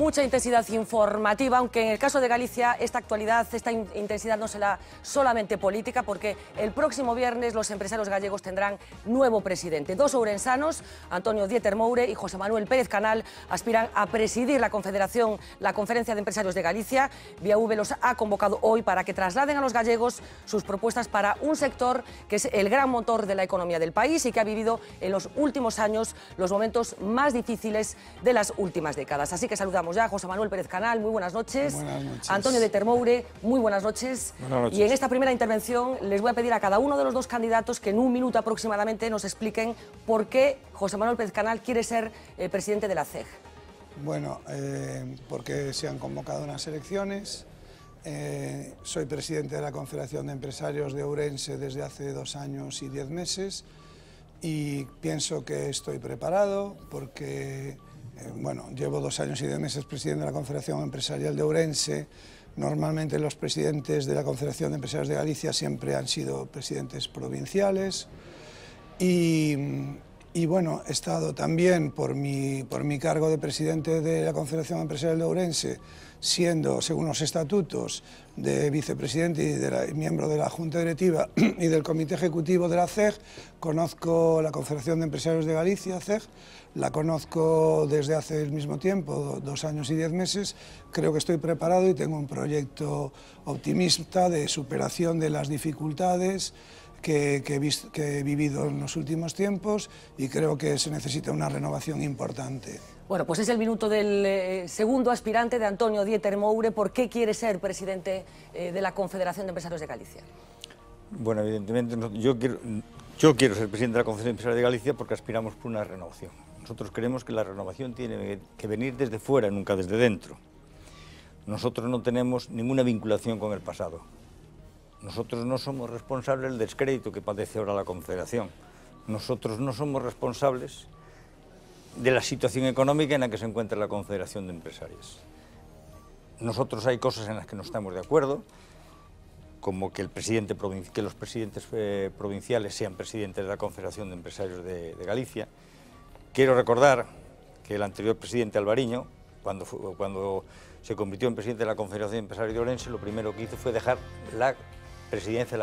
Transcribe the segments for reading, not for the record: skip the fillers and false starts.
mucha intensidad informativa, aunque en el caso de Galicia esta actualidad, esta intensidad no será solamente política, porque el próximo viernes los empresarios gallegos tendrán nuevo presidente. Dos ourensanos, Antonio Dieter Moure y José Manuel Pérez Canal, aspiran a presidir la Conferencia de Empresarios de Galicia. VIAV los ha convocado hoy para que trasladen a los gallegos sus propuestas para un sector que es el gran motor de la economía del país y que ha vivido en los últimos años los momentos más difíciles de las últimas décadas. Así que saludamos ya a José Manuel Pérez Canal, muy buenas noches. Buenas noches. Antonio Dieter Moure, muy buenas noches. Buenas noches. Y en esta primera intervención les voy a pedir a cada uno de los dos candidatos que en un minuto aproximadamente nos expliquen por qué José Manuel Pérez Canal quiere ser presidente de la CEG. Bueno, porque se han convocado unas elecciones. Soy presidente de la Confederación de Empresarios de Ourense desde hace 2 años y 10 meses y pienso que estoy preparado porque bueno, llevo 2 años y 10 meses presidente de la Confederación Empresarial de Ourense. Normalmente los presidentes de la Confederación de Empresarios de Galicia siempre han sido presidentes provinciales y bueno, he estado también por mi cargo de presidente de la Confederación Empresarial de Ourense, siendo, según los estatutos, de vicepresidente y miembro de la Junta Directiva y del Comité Ejecutivo de la CEG. Conozco la Confederación de Empresarios de Galicia, CEG, la conozco desde hace el mismo tiempo, 2 años y 10 meses. Creo que estoy preparado y tengo un proyecto optimista de superación de las dificultades que he vivido en los últimos tiempos y creo que se necesita una renovación importante. Bueno, pues es el minuto del segundo aspirante de Antonio Dieter Moure. ¿Por qué quiere ser presidente de la Confederación de Empresarios de Galicia? Bueno, evidentemente yo quiero ser presidente de la Confederación de Empresarios de Galicia porque aspiramos por una renovación. Nosotros creemos que la renovación tiene que venir desde fuera, nunca desde dentro. Nosotros no tenemos ninguna vinculación con el pasado. Nosotros no somos responsables del descrédito que padece ahora la Confederación. Nosotros no somos responsables de la situación económica en la que se encuentra la Confederación de Empresarios. Nosotros hay cosas en las que no estamos de acuerdo, como que los presidentes provinciales sean presidentes de la Confederación de Empresarios de Galicia. Quiero recordar que el anterior presidente Alvariño, cuando se convirtió en presidente de la Confederación de Empresarios de Ourense, lo primero que hizo fue dejar la presidencia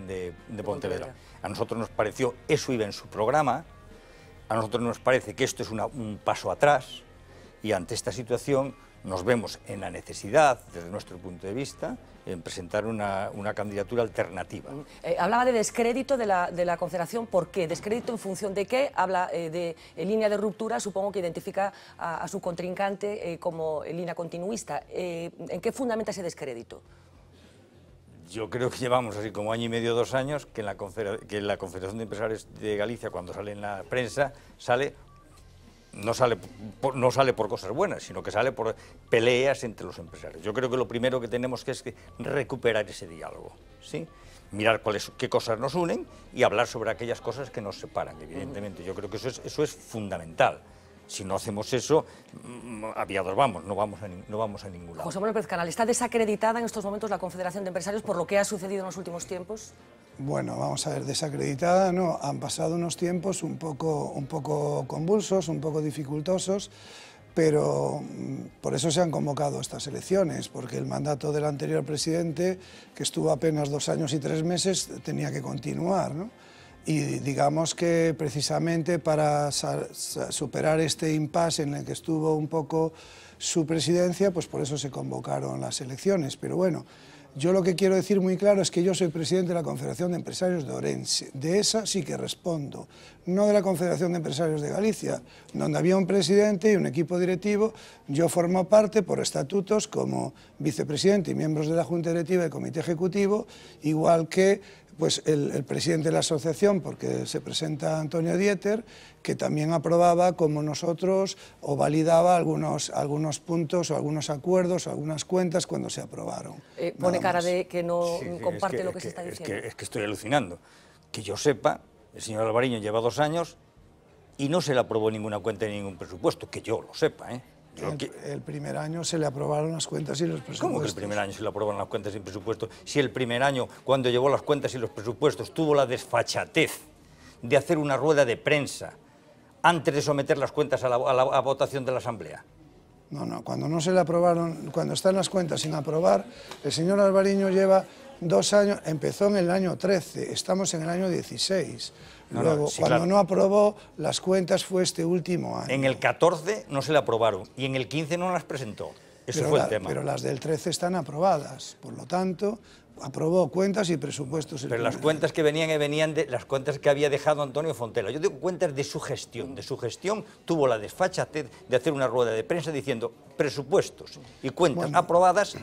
de Pontevedra. A nosotros nos pareció, eso iba en su programa, a nosotros nos parece que esto es un paso atrás y ante esta situación nos vemos en la necesidad, desde nuestro punto de vista, en presentar una candidatura alternativa. Hablaba de descrédito de la Confederación. ¿Por qué? ¿Descrédito en función de qué? Habla de línea de ruptura, supongo que identifica a su contrincante como línea continuista. ¿En qué fundamenta ese descrédito? Yo creo que llevamos así como 1 año y medio, 2 años, que la Confederación de Empresarios de Galicia, cuando sale en la prensa, no sale por cosas buenas, sino que sale por peleas entre los empresarios. Yo creo que lo primero que tenemos que es recuperar ese diálogo, ¿sí? Mirar qué cosas nos unen y hablar sobre aquellas cosas que nos separan, evidentemente. Yo creo que eso es fundamental. Si no hacemos eso, aviados vamos, no vamos a ningún lado. José Manuel Pérez Canal, ¿está desacreditada en estos momentos la Confederación de Empresarios por lo que ha sucedido en los últimos tiempos? Bueno, vamos a ver, desacreditada no, han pasado unos tiempos un poco convulsos, un poco dificultosos, pero por eso se han convocado estas elecciones, porque el mandato del anterior presidente, que estuvo apenas 2 años y 3 meses, tenía que continuar, ¿no? Y digamos que precisamente para superar este impasse en el que estuvo un poco su presidencia, pues por eso se convocaron las elecciones. Pero bueno, yo lo que quiero decir muy claro es que yo soy presidente de la Confederación de Empresarios de Ourense. De esa sí que respondo, no de la Confederación de Empresarios de Galicia, donde había un presidente y un equipo directivo. Yo formo parte por estatutos como vicepresidente y miembros de la Junta Directiva y Comité Ejecutivo, igual que pues el presidente de la asociación, porque se presenta Antonio Dieter, que también aprobaba como nosotros o validaba algunos puntos o algunos acuerdos o algunas cuentas cuando se aprobaron. Pone cara de que no comparte lo que se está diciendo. Es que estoy alucinando. Que yo sepa, el señor Alvariño lleva 2 años y no se le aprobó ninguna cuenta ni ningún presupuesto, que yo lo sepa, ¿eh? El primer año se le aprobaron las cuentas y los presupuestos. ¿Cómo que el primer año se le aprobaron las cuentas y el presupuesto? Si el primer año, cuando llevó las cuentas y los presupuestos, tuvo la desfachatez de hacer una rueda de prensa antes de someter las cuentas a votación de la Asamblea. No, cuando no se le aprobaron, cuando están las cuentas sin aprobar, el señor Alvariño lleva 2 años, empezó en el año 13, estamos en el año 16. Luego, sí, cuando claro, no aprobó las cuentas fue este último año. en el 14 no se le aprobaron y en el 15 no las presentó. Ese fue el tema. Pero las del 13 están aprobadas, por lo tanto, aprobó cuentas y presupuestos. Pero las cuentas que venían de las cuentas que había dejado Antonio Fontela. Yo digo cuentas de su gestión. De su gestión tuvo la desfachatez de hacer una rueda de prensa diciendo presupuestos y cuentas aprobadas.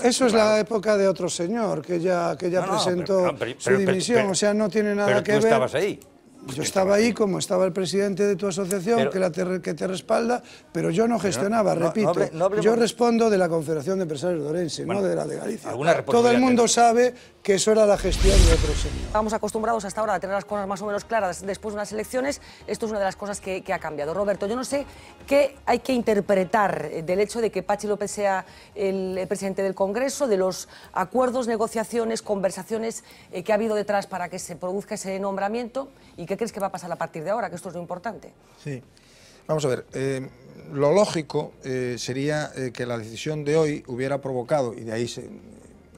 Eso es la época de otro señor que ya presentó su dimisión. O sea, no tiene nada que ver. Pero tú estabas ahí. Yo estaba ahí, como estaba el presidente de tu asociación, que te respalda, pero yo no gestionaba, repito. Yo respondo de la Confederación de Empresarios de Orense, no de la de Galicia. Todo el mundo sabe que eso era la gestión de otro señor. Estábamos acostumbrados hasta ahora a tener las cosas más o menos claras después de unas elecciones. Esto es una de las cosas que ha cambiado. Roberto, yo no sé qué hay que interpretar del hecho de que Patxi López sea el presidente del Congreso, de los acuerdos, negociaciones, conversaciones que ha habido detrás para que se produzca ese nombramiento. ¿Y qué crees que va a pasar a partir de ahora? Que esto es lo importante. Sí. Vamos a ver, lo lógico sería que la decisión de hoy hubiera provocado, y de ahí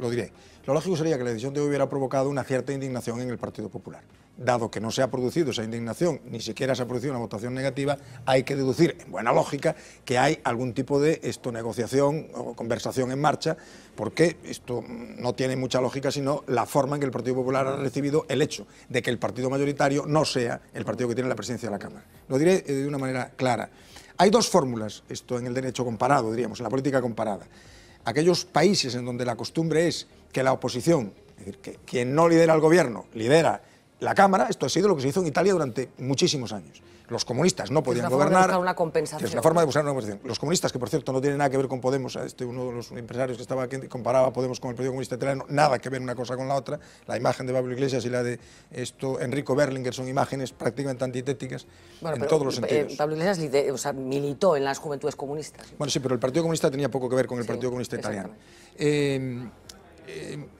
lo diré, lo lógico sería que la decisión de hoy hubiera provocado una cierta indignación en el Partido Popular. Dado que no se ha producido esa indignación, ni siquiera se ha producido una votación negativa, hay que deducir, en buena lógica, que hay algún tipo de negociación o conversación en marcha, porque esto no tiene mucha lógica, sino la forma en que el Partido Popular ha recibido el hecho de que el partido mayoritario no sea el partido que tiene la presidencia de la Cámara. Lo diré de una manera clara. Hay dos fórmulas, esto en el derecho comparado, diríamos, en la política comparada. Aquellos países en donde la costumbre es que la oposición, es decir, que quien no lidera el gobierno, lidera la Cámara, esto ha sido lo que se hizo en Italia durante muchísimos años. Los comunistas no podían gobernar. Es una compensación. Es una forma de buscar una compensación. Los comunistas, que por cierto no tienen nada que ver con Podemos, uno de los empresarios que estaba aquí comparaba Podemos con el Partido Comunista Italiano, nada que ver una cosa con la otra. La imagen de Pablo Iglesias y la de Enrico Berlinguer son imágenes prácticamente antitéticas en todos los sentidos. Pablo Iglesias militó en las Juventudes Comunistas. Bueno, sí, pero el Partido Comunista tenía poco que ver con el Partido Comunista Italiano.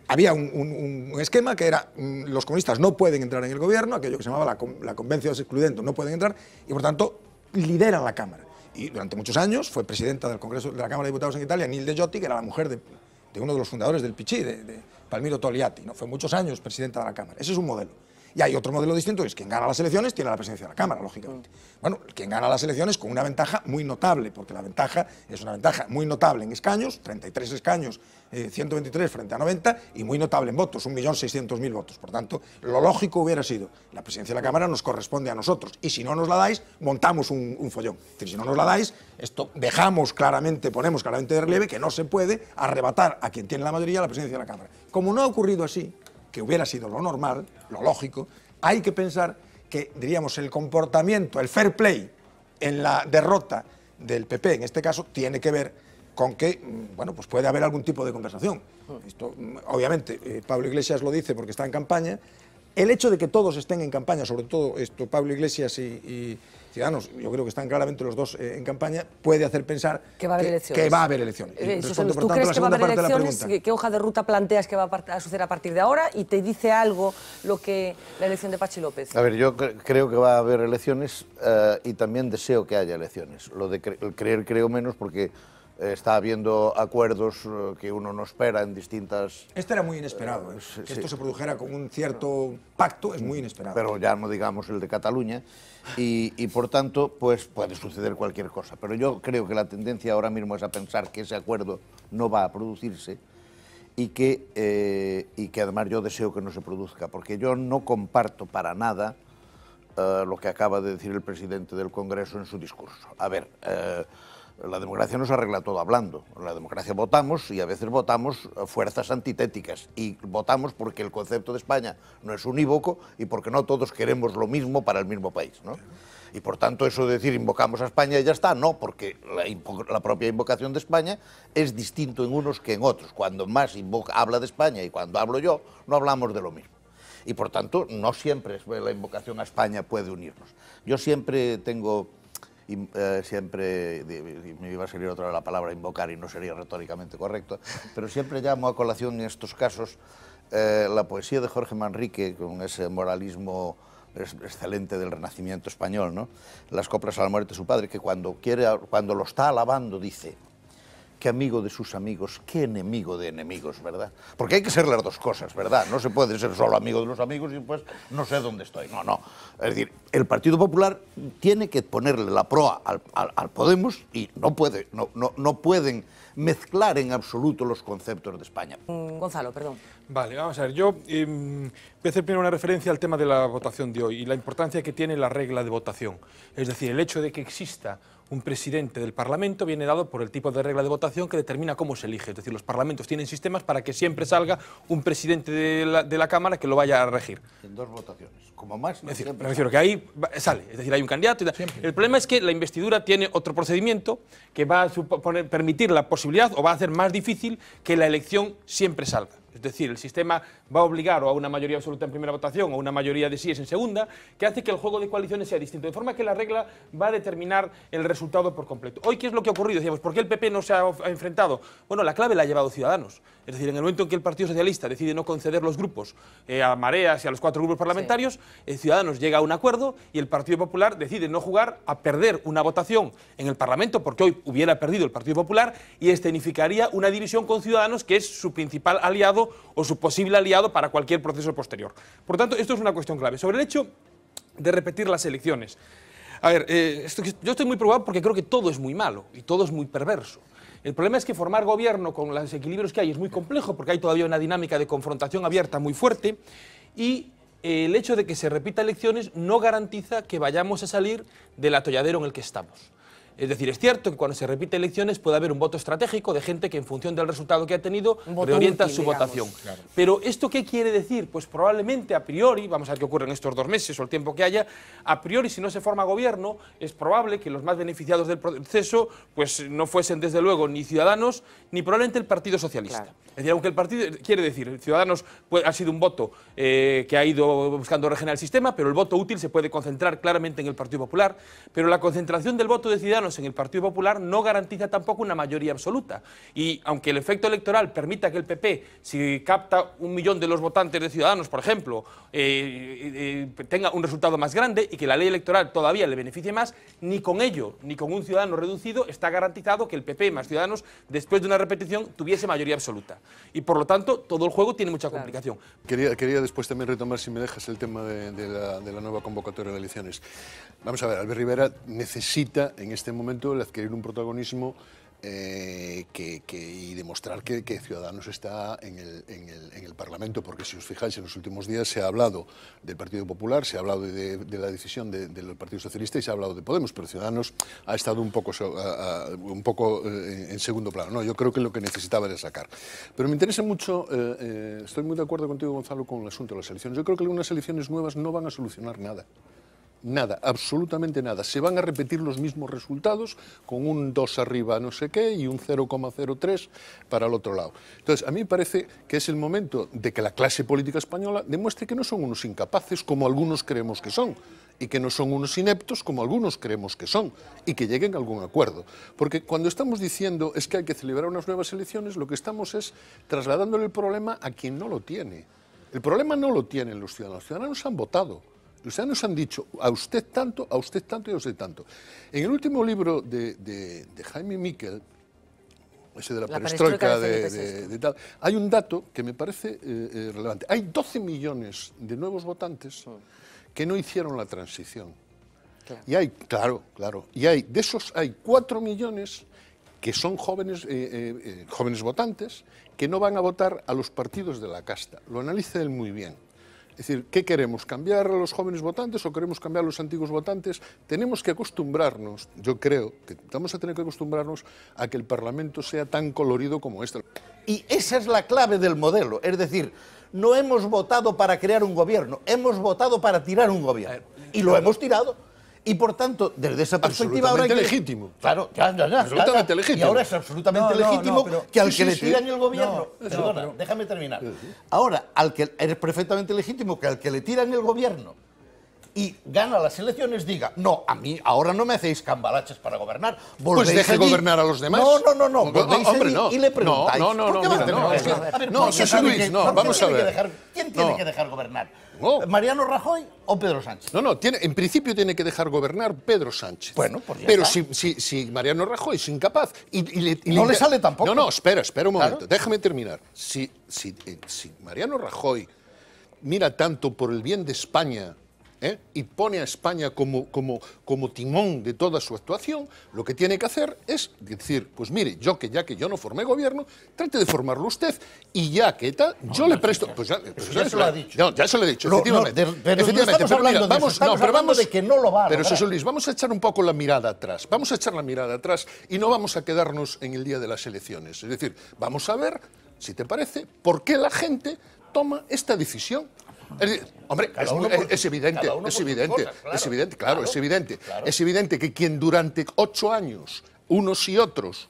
Había un esquema que era los comunistas no pueden entrar en el gobierno, aquello que se llamaba la convención excludente, no pueden entrar y por tanto lideran la Cámara. Y durante muchos años fue presidenta del Congreso de la Cámara de Diputados en Italia, Nilde Giotti, que era la mujer de uno de los fundadores del PCI, de Palmiro Togliatti, ¿no? Fue muchos años presidenta de la Cámara. Ese es un modelo. Y hay otro modelo distinto, que es quien gana las elecciones tiene la presidencia de la Cámara, lógicamente. Bueno, quien gana las elecciones con una ventaja muy notable, porque la ventaja es una ventaja muy notable en escaños, 33 escaños, 123 frente a 90, y muy notable en votos, 1.600.000 votos. Por tanto, lo lógico hubiera sido, la presidencia de la Cámara nos corresponde a nosotros, y si no nos la dais, montamos un follón. Es decir, si no nos la dais, esto ponemos claramente de relieve que no se puede arrebatar a quien tiene la mayoría la presidencia de la Cámara. Como no ha ocurrido así, que hubiera sido lo normal, lo lógico, hay que pensar que, diríamos, el comportamiento, el fair play en la derrota del PP, en este caso, tiene que ver con que, bueno, pues puede haber algún tipo de conversación. Esto, obviamente, Pablo Iglesias lo dice porque está en campaña. El hecho de que todos estén en campaña, sobre todo Pablo Iglesias y Ciudadanos, yo creo que están claramente los dos en campaña, puede hacer pensar que va a haber elecciones. Que va a haber elecciones. ¿Tú crees que va a haber elecciones? ¿Qué hoja de ruta planteas que va a suceder a partir de ahora? ¿Y te dice algo lo que la elección de Patxi López? A ver, yo creo que va a haber elecciones y también deseo que haya elecciones. Lo de creer creo menos porque está habiendo acuerdos que uno no espera en distintas... Este era muy inesperado, que esto se produjera con un cierto pacto es muy inesperado. Pero ya no digamos el de Cataluña y por tanto pues puede suceder cualquier cosa. Pero yo creo que la tendencia ahora mismo es a pensar que ese acuerdo no va a producirse y que además yo deseo que no se produzca, porque yo no comparto para nada lo que acaba de decir el presidente del Congreso en su discurso. A ver... la democracia no se arregla todo hablando. En la democracia votamos y a veces votamos fuerzas antitéticas y votamos porque el concepto de España no es unívoco y porque no todos queremos lo mismo para el mismo país, ¿no? Y por tanto eso de decir invocamos a España y ya está, no, porque la propia invocación de España es distinto en unos que en otros. Cuando más habla de España y cuando hablo yo, no hablamos de lo mismo. Y por tanto no siempre la invocación a España puede unirnos. Yo siempre tengo... siempre, me iba a salir otra vez la palabra invocar y no sería retóricamente correcto, pero siempre llamo a colación en estos casos la poesía de Jorge Manrique con ese moralismo excelente del Renacimiento español, ¿no? Las coplas a la muerte de su padre, que cuando lo está alabando dice: qué amigo de sus amigos, qué enemigo de enemigos, ¿verdad? Porque hay que ser las dos cosas, ¿verdad? No se puede ser solo amigo de los amigos y pues no sé dónde estoy. No, no. Es decir, el Partido Popular tiene que ponerle la proa al Podemos y no pueden mezclar en absoluto los conceptos de España. Gonzalo, perdón. Vale, vamos a ver, yo voy a hacer primero una referencia al tema de la votación de hoy y la importancia que tiene la regla de votación. Es decir, el hecho de que exista un presidente del Parlamento viene dado por el tipo de regla de votación que determina cómo se elige. Es decir, los parlamentos tienen sistemas para que siempre salga un presidente de la Cámara que lo vaya a regir. En 2 votaciones, como más. Es decir, me refiero que ahí sale, es decir, hay un candidato y tal. El problema es que la investidura tiene otro procedimiento que va a permitir la posibilidad o va a hacer más difícil que la elección siempre salga. Es decir, el sistema va a obligar o a una mayoría absoluta en primera votación o una mayoría de síes en segunda, que hace que el juego de coaliciones sea distinto, de forma que la regla va a determinar el resultado por completo. Hoy, ¿qué es lo que ha ocurrido? Decíamos, ¿por qué el PP no se ha enfrentado? Bueno, la clave la ha llevado Ciudadanos. Es decir, en el momento en que el Partido Socialista decide no conceder los grupos a Mareas y a los 4 grupos parlamentarios, Ciudadanos llega a un acuerdo y el Partido Popular decide no jugar a perder una votación en el Parlamento, porque hoy hubiera perdido el Partido Popular y escenificaría una división con Ciudadanos, que es su principal aliado o su posible aliado para cualquier proceso posterior. Por tanto, esto es una cuestión clave. Sobre el hecho de repetir las elecciones. A ver, yo estoy muy preocupado porque creo que todo es muy malo y todo es muy perverso. El problema es que formar gobierno con los equilibrios que hay es muy complejo porque hay todavía una dinámica de confrontación abierta muy fuerte y el hecho de que se repita elecciones no garantiza que vayamos a salir del atolladero en el que estamos. Es decir, es cierto que cuando se repite elecciones puede haber un voto estratégico de gente que en función del resultado que ha tenido reorienta su votación. Claro. Pero ¿esto qué quiere decir? Pues probablemente a priori, vamos a ver qué ocurre en estos 2 meses o el tiempo que haya, a priori si no se forma gobierno es probable que los más beneficiados del proceso pues no fuesen desde luego ni Ciudadanos ni probablemente el Partido Socialista. Claro. Es decir, aunque el partido, quiere decir, Ciudadanos ha sido un voto que ha ido buscando regenerar el sistema, pero el voto útil se puede concentrar claramente en el Partido Popular, pero la concentración del voto de Ciudadanos en el Partido Popular no garantiza tampoco una mayoría absoluta. Y aunque el efecto electoral permita que el PP, si capta 1 millón de los votantes de Ciudadanos, por ejemplo, tenga un resultado más grande y que la ley electoral todavía le beneficie más, ni con ello, ni con un Ciudadano reducido, está garantizado que el PP más Ciudadanos, después de una repetición, tuviese mayoría absoluta. Y por lo tanto, todo el juego tiene mucha complicación. Quería después también retomar, si me dejas, el tema de la nueva convocatoria de elecciones. Vamos a ver, Albert Rivera necesita en este momento el adquirir un protagonismo y demostrar que Ciudadanos está en el Parlamento, porque si os fijáis, en los últimos días se ha hablado del Partido Popular, se ha hablado de la decisión del Partido Socialista y se ha hablado de Podemos, pero Ciudadanos ha estado un poco en segundo plano. No, yo creo que lo que necesitaba era sacar. Pero me interesa mucho, estoy muy de acuerdo contigo, Gonzalo, con el asunto de las elecciones. Yo creo que unas elecciones nuevas no van a solucionar nada. Nada, absolutamente nada. Se van a repetir los mismos resultados con un 2 arriba no sé qué y un 0,03 para el otro lado. Entonces, a mí me parece que es el momento de que la clase política española demuestre que no son unos incapaces como algunos creemos que son y que no son unos ineptos como algunos creemos que son y que lleguen a algún acuerdo. Porque cuando estamos diciendo es que hay que celebrar unas nuevas elecciones, lo que estamos es trasladándole el problema a quien no lo tiene. El problema no lo tienen los ciudadanos. Los ciudadanos han votado. Los ciudadanos han dicho a usted tanto, a usted tanto y a usted tanto. En el último libro de Jaime Miquel, ese de la perestroika de tal, hay un dato que me parece relevante. Hay 12 millones de nuevos votantes que no hicieron la transición. Claro. Y hay, claro, y hay, de esos hay 4 millones que son jóvenes votantes que no van a votar a los partidos de la casta. Lo analiza él muy bien. Es decir, ¿qué queremos? ¿Cambiar a los jóvenes votantes o queremos cambiar a los antiguos votantes? Tenemos que acostumbrarnos, yo creo que vamos a tener que acostumbrarnos a que el Parlamento sea tan colorido como este. Y esa es la clave del modelo, es decir, no hemos votado para crear un gobierno, hemos votado para tirar un gobierno. Y lo hemos tirado. Y por tanto, desde esa perspectiva ahora... Absolutamente legítimo. Claro, absolutamente legítimo. Y ahora es absolutamente legítimo que al que le tiran el gobierno... Perdona, déjame terminar. Ahora, es perfectamente legítimo que al que le tiran el gobierno y gana las elecciones, diga, no, a mí ahora no me hacéis cambalaches para gobernar. Pues deje gobernar a los demás. No, volvéis hombre, allí no. y le preguntáis. No, José Luis, no, vamos a ver. ¿Quién tiene que dejar gobernar? No. ¿Mariano Rajoy o Pedro Sánchez? No, en principio tiene que dejar gobernar Pedro Sánchez. Bueno, pues ya pero está. si Mariano Rajoy es incapaz No le sale tampoco. No, espera un momento, Claro. déjame terminar. Si Mariano Rajoy mira tanto por el bien de España, y pone a España como timón de toda su actuación, lo que tiene que hacer es decir, pues mire, ya que yo no formé gobierno, trate de formarlo usted, y ya que tal, yo le presto... Pues ya se lo ha dicho. No, ya se lo he dicho, No, efectivamente. pero no estamos pero mira, hablando de eso, estamos hablando de que no lo va a Pero lograr. José Luis, vamos a echar un poco la mirada atrás. Vamos a echar la mirada atrás y no vamos a quedarnos en el día de las elecciones. Es decir, vamos a ver, si te parece, por qué la gente toma esta decisión. Es decir, hombre, es evidente, es evidente que quien durante 8 años, unos y otros,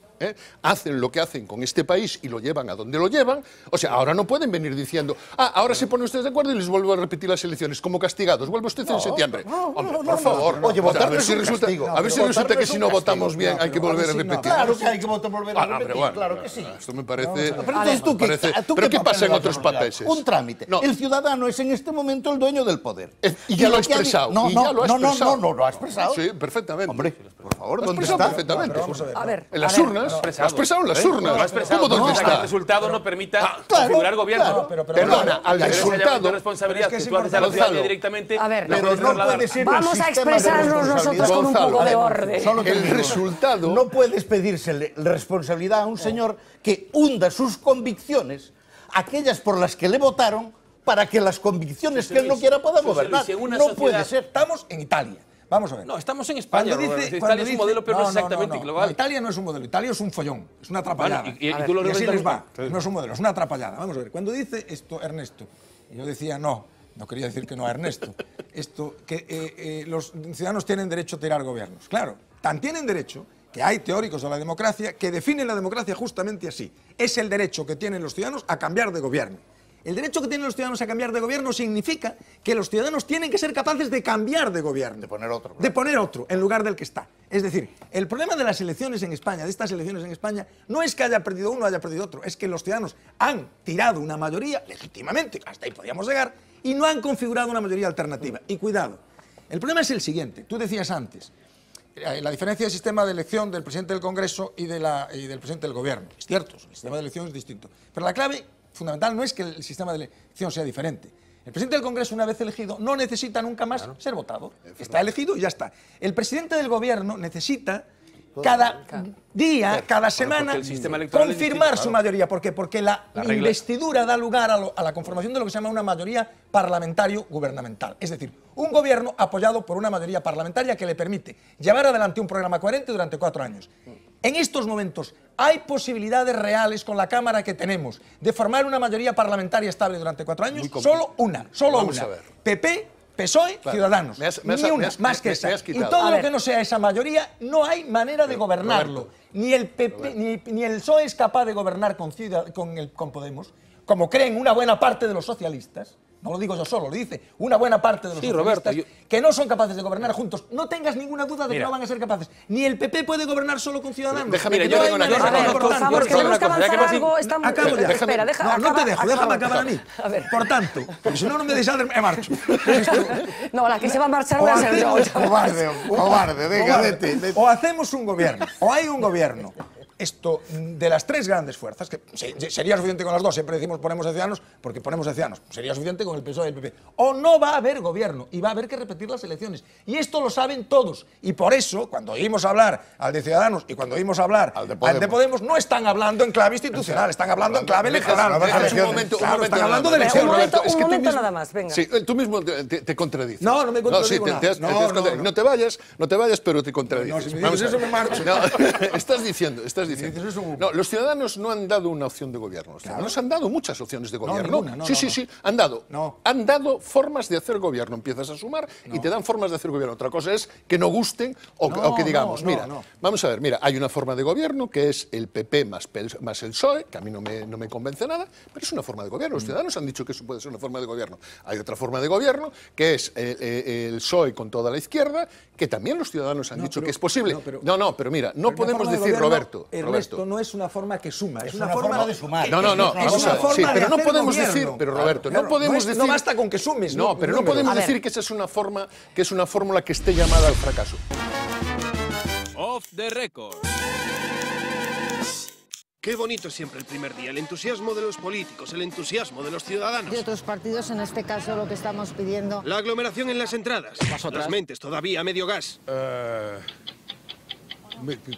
hacen lo que hacen con este país y lo llevan a donde lo llevan, o sea, ahora no pueden venir diciendo, ahora se ponen ustedes de acuerdo y les vuelvo a repetir las elecciones como castigados, vuelve usted en septiembre. Hombre, por favor. Oye, a ver si resulta que si no votamos bien hay que volver a repetir. Claro que hay que volver a repetir, claro que sí. Esto me parece... Pero entonces, ¿Pero qué pasa en otros países? Un trámite. No. El ciudadano es en este momento el dueño del poder. Y ya lo ha expresado. No, lo ha expresado. Sí, perfectamente. Hombre, por favor, Lo ha ¿dónde expresado está? perfectamente. A ver, En las urnas. Lo ha expresado en las urnas. ¿Cómo dónde Para que el está? resultado no permita claro, configurar gobierno. claro, Perdona, al Pero esa resultado... responsabilidad Pero es que que tú es haces a la ciudadanía Gonzalo. directamente, A ver, la pero puedes no trasladar. puede ser vamos el a sistema de expresarnos nosotros con un Gonzalo, poco de a ver, orden. Solo te El digo, resultado... No puedes pedirse responsabilidad a un señor que hunda sus convicciones, aquellas por las que le votaron, para que las convicciones que él no quiera pueda José Luis, gobernar. si en una No sociedad- puede ser. Estamos en Italia. Vamos a ver. No, estamos en España. Cuando Roberto. dice- Italia cuando es un dice- modelo, pero no, es no, exactamente no. global. Italia no es un modelo, Italia es un follón, es una atrapallada. Bueno, y tú lo y así representas les va, muy- no es un modelo, es una atrapallada. Vamos a ver, cuando dice esto Ernesto, y yo decía no quería decir que no a Ernesto, esto, que los ciudadanos tienen derecho a tirar gobiernos. Claro, tan tienen derecho que hay teóricos de la democracia que definen la democracia justamente así. Es el derecho que tienen los ciudadanos a cambiar de gobierno. El derecho que tienen los ciudadanos a cambiar de gobierno significa que los ciudadanos tienen que ser capaces de cambiar de gobierno. De poner otro. De poner otro en lugar del que está. Es decir, el problema de las elecciones en España, de estas elecciones en España, no es que haya perdido uno o haya perdido otro, es que los ciudadanos han tirado una mayoría, legítimamente, hasta ahí podíamos llegar, y no han configurado una mayoría alternativa. Y cuidado, el problema es el siguiente. Tú decías antes, la diferencia del sistema de elección del presidente del Congreso y del presidente del Gobierno. Es cierto, el sistema de elección es distinto. Pero la clave fundamental no es que el sistema de elección sea diferente. El presidente del Congreso, una vez elegido, no necesita nunca más ser votado. Está elegido y ya está. El presidente del Gobierno necesita cada día, cada semana, porque el sistema electoral es confirmar distinto, su claro. mayoría. ¿Por qué? Porque la regla- investidura da lugar a la conformación de lo que se llama una mayoría parlamentario-gubernamental. Es decir, un gobierno apoyado por una mayoría parlamentaria que le permite llevar adelante un programa coherente durante 4 años. En estos momentos, ¿hay posibilidades reales con la Cámara que tenemos de formar una mayoría parlamentaria estable durante 4 años? Solo una, solo Vamos una. a ver. PP, PSOE, Ciudadanos. me has- Ni una, más que me esa. has Y quitado. todo A lo ver. que no sea esa mayoría, no hay manera de gobernarlo. Roberto. Ni el PP, ni el PSOE es capaz de gobernar con Podemos, como creen una buena parte de los socialistas. No lo digo yo solo, lo dice una buena parte de los Sí, socialistas, Roberto, que no son capaces de gobernar juntos. No tengas ninguna duda de que Mira. no van a ser capaces. Ni el PP puede gobernar solo con Ciudadanos. Déjame que No yo hay diga una manera cosa. de A ver, gobernar. por favor, Yo que solo tenemos que una cosa, ya avanzar que algo. así- Estamos... Acabo ya. Espera, deja, No, no te dejo, déjame acabar a mí. A ver. Por tanto, porque si no, no me deis me marcho. No, la que se va a marchar voy a ser yo. Cobarde, venga, vete. O hacemos un gobierno, o hay un gobierno. Esto, de las 3 grandes fuerzas, que sería suficiente con las 2, siempre decimos ponemos a Ciudadanos, porque ponemos a Ciudadanos, sería suficiente con el PSOE y el PP. O no va a haber gobierno, y va a haber que repetir las elecciones. Y esto lo saben todos. Y por eso, cuando oímos hablar al de Ciudadanos y cuando oímos hablar al de Podemos, no están hablando en clave institucional, están hablando en clave electoral. Déjame un Claro, momento están hablando de nada más. elecciones. Roberto, es Un que tú momento mismo- nada más, venga. Sí, tú mismo te contradices. No, no me contradigo sí, nada. te has No, contradicho. no. No te vayas, pero te contradices. No, si me Vamos dices a eso ver. me marcho. No, estás diciendo estás diciendo. No, los ciudadanos no han dado una opción de gobierno. Los ciudadanos han dado muchas opciones de gobierno. Sí, han dado. Han dado formas de hacer gobierno. Empiezas a sumar y te dan formas de hacer gobierno. Otra cosa es que no gusten o que digamos, vamos a ver, mira, hay una forma de gobierno que es el PP más el PSOE, que a mí no me convence nada, pero es una forma de gobierno. Los ciudadanos han dicho que eso puede ser una forma de gobierno. Hay otra forma de gobierno que es el PSOE con toda la izquierda, que también los ciudadanos han dicho que es posible. Pero mira, no podemos decir, Roberto, no es una forma que suma, es una forma de sumar. Vamos a ver, sí, pero no podemos decir, pero Roberto, no podemos decir... No basta con que sumes. No, pero no podemos decir que esa es una forma, que es una fórmula que esté llamada al fracaso. Off the record. Qué bonito siempre el primer día, el entusiasmo de los políticos, el entusiasmo de los ciudadanos. De otros partidos, en este caso, lo que estamos pidiendo... La aglomeración en las entradas. Las mentes todavía a medio gas.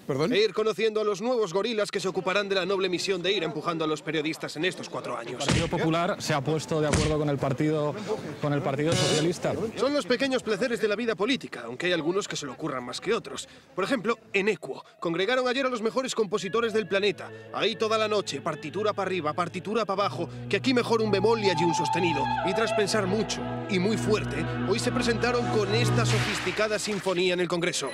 ¿Perdón? E ir conociendo a los nuevos gorilas que se ocuparán de la noble misión de ir empujando a los periodistas en estos 4 años. El Partido Popular se ha puesto de acuerdo con el Partido Socialista. Son los pequeños placeres de la vida política, aunque hay algunos que se lo ocurran más que otros. Por ejemplo, en Equo. Congregaron ayer a los mejores compositores del planeta. Ahí toda la noche, partitura para arriba, partitura para abajo, que aquí mejor un bemol y allí un sostenido. Y tras pensar mucho y muy fuerte, hoy se presentaron con esta sofisticada sinfonía en el Congreso.